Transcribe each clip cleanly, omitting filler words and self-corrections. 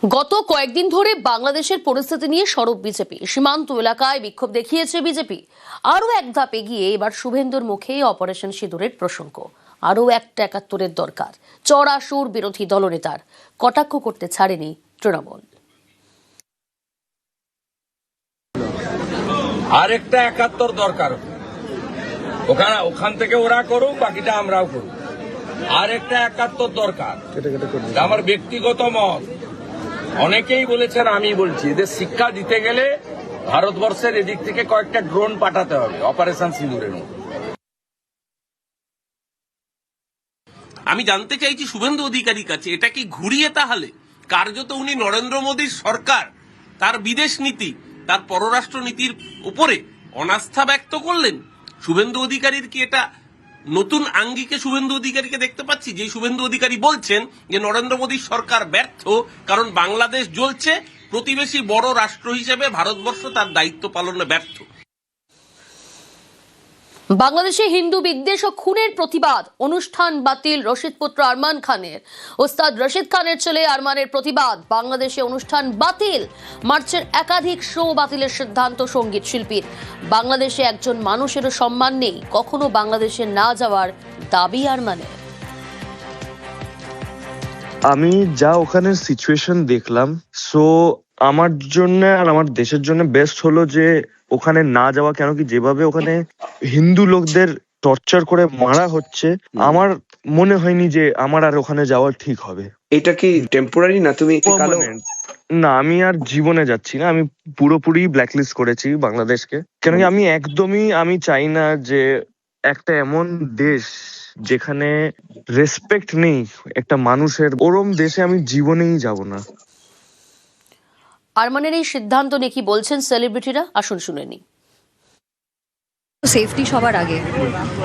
গত কয়েকদিন ধরে বাংলাদেশের পরিস্থিতি নিয়ে সরব বিজেপি। সীমান্ত এলাকায় বিক্ষোভ দেখিয়েছে বিজেপি। আরো এক ধাপ এগিয়ে এবার শুভেন্দুর মুখে অপারেশন সিঁদুরের প্রসঙ্গ। আরো একটা ৭১-এর দরকার। চড়া সুর বিরোধী দলনেতার, কটাক্ষ করতে ছাড়েনি তৃণমূল। আরেকটা ৭১ দরকার, ওখান থেকে ওরা করুক, বাকিটা আমরাও করুক। আরেকটা ৭১ দরকার, আমার ব্যক্তিগত মত। অনেকেই বলেছেন, আমি বলছি, এদের শিক্ষা দিতে গেলে ভারতবর্ষের এদিক থেকে কয়েকটা ড্রোন পাঠাতে হবে অপারেশন সিঁদুরের মতো। আমি জানতে চাইছি শুভেন্দু অধিকারীর কাছে, এটা কি ঘুরিয়ে তাহলে কার্যত উনি নরেন্দ্র মোদীর সরকার, তার বিদেশ নীতি, তার পররাষ্ট্র নীতির উপরে অনাস্থা ব্যক্ত করলেন? শুভেন্দু অধিকারীর কি এটা নতুন আঙ্গিকে শুভেন্দু অধিকারীকে দেখতে পাচ্ছি, যে শুভেন্দু অধিকারী বলছেন যে নরেন্দ্র মোদীর সরকার ব্যর্থ, কারণ বাংলাদেশ জ্বলছে, প্রতিবেশী বড় রাষ্ট্র হিসেবে ভারতবর্ষ তার দায়িত্ব পালনে ব্যর্থ। বাংলাদেশে হিন্দু বিদ্বেষ ও খুনের প্রতিবাদ, অনুষ্ঠান বাতিল রশিদ পুত্র আরমান খানের। ওস্তাদ রশিদ খানের ছেলে আরমানের প্রতিবাদ, বাংলাদেশে অনুষ্ঠান বাতিল। মার্চের একাধিক শো বাতিলের সিদ্ধান্ত সঙ্গীত শিল্পীর। বাংলাদেশে একজন মানুষেরও সম্মান নেই, কখনো বাংলাদেশে না যাওয়ার দাবি আরমানের। আমি যা ওখানে সিচুয়েশন দেখলাম, সো আমার জন্য আর আমার দেশের জন্য বেস্ট হলো যে ওখানে না যাওয়া। কেন কি যেভাবে ওখানে হিন্দু লোকদের টর্চার করে মারা হচ্ছে, আমার মনে হয়নি যে আমার আর ওখানে যাওয়া ঠিক হবে। এটা কি টেম্পোরারি না? তুমি Permanent। না, আমি আর জীবনে যাচ্ছি না। আমি পুরোপুরি ব্ল্যাকলিস্ট করেছি বাংলাদেশকে। কেন কি আমি চাই না যে একটা এমন দেশ যেখানে রেসপেক্ট নেই একটা মানুষের, ওরম দেশে আমি জীবনেই যাব না। আরমানের এই সিদ্ধান্ত নিয়ে কি বলছেন সেলিব্রিটিরা, আসুন শুনে নিই। সেফটি সবার আগে।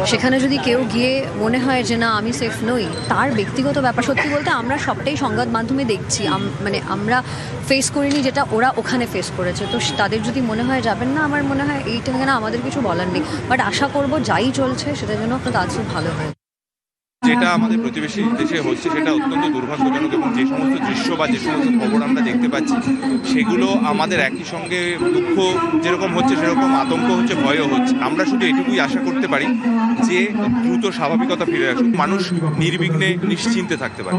সেখানে যদি কেউ গিয়ে মনে হয় যে না আমি সেফ নই, তার ব্যক্তিগত ব্যাপার। সত্যি বলতে আমরা সবটাই সংবাদ মাধ্যমে দেখছি, মানে আমরা ফেস করিনি যেটা ওরা ওখানে ফেস করেছে। তো তাদের যদি মনে হয় যাবেন না, আমার মনে হয় এইটা যেন আমাদের কিছু বলার নেই। বাট আশা করব যাই চলছে সেটা যেন তার চেয়ে ভালো হয়। যেটা আমাদের প্রতিবেশী দেশে হচ্ছে সেটা অত্যন্ত দুর্ভাগ্যজনক, এবং যে সমস্ত দৃশ্য বা যে সমস্ত খবর আমরা দেখতে পাচ্ছি সেগুলো আমাদের একই সঙ্গে দুঃখ যেরকম হচ্ছে সেরকম আতঙ্ক হচ্ছে, ভয়ও হচ্ছে। আমরা শুধু এটুকুই আশা করতে পারি যে দ্রুত স্বাভাবিকতা ফিরে আসুক, মানুষ নির্বিঘ্নে নিশ্চিন্তে থাকতে পারে।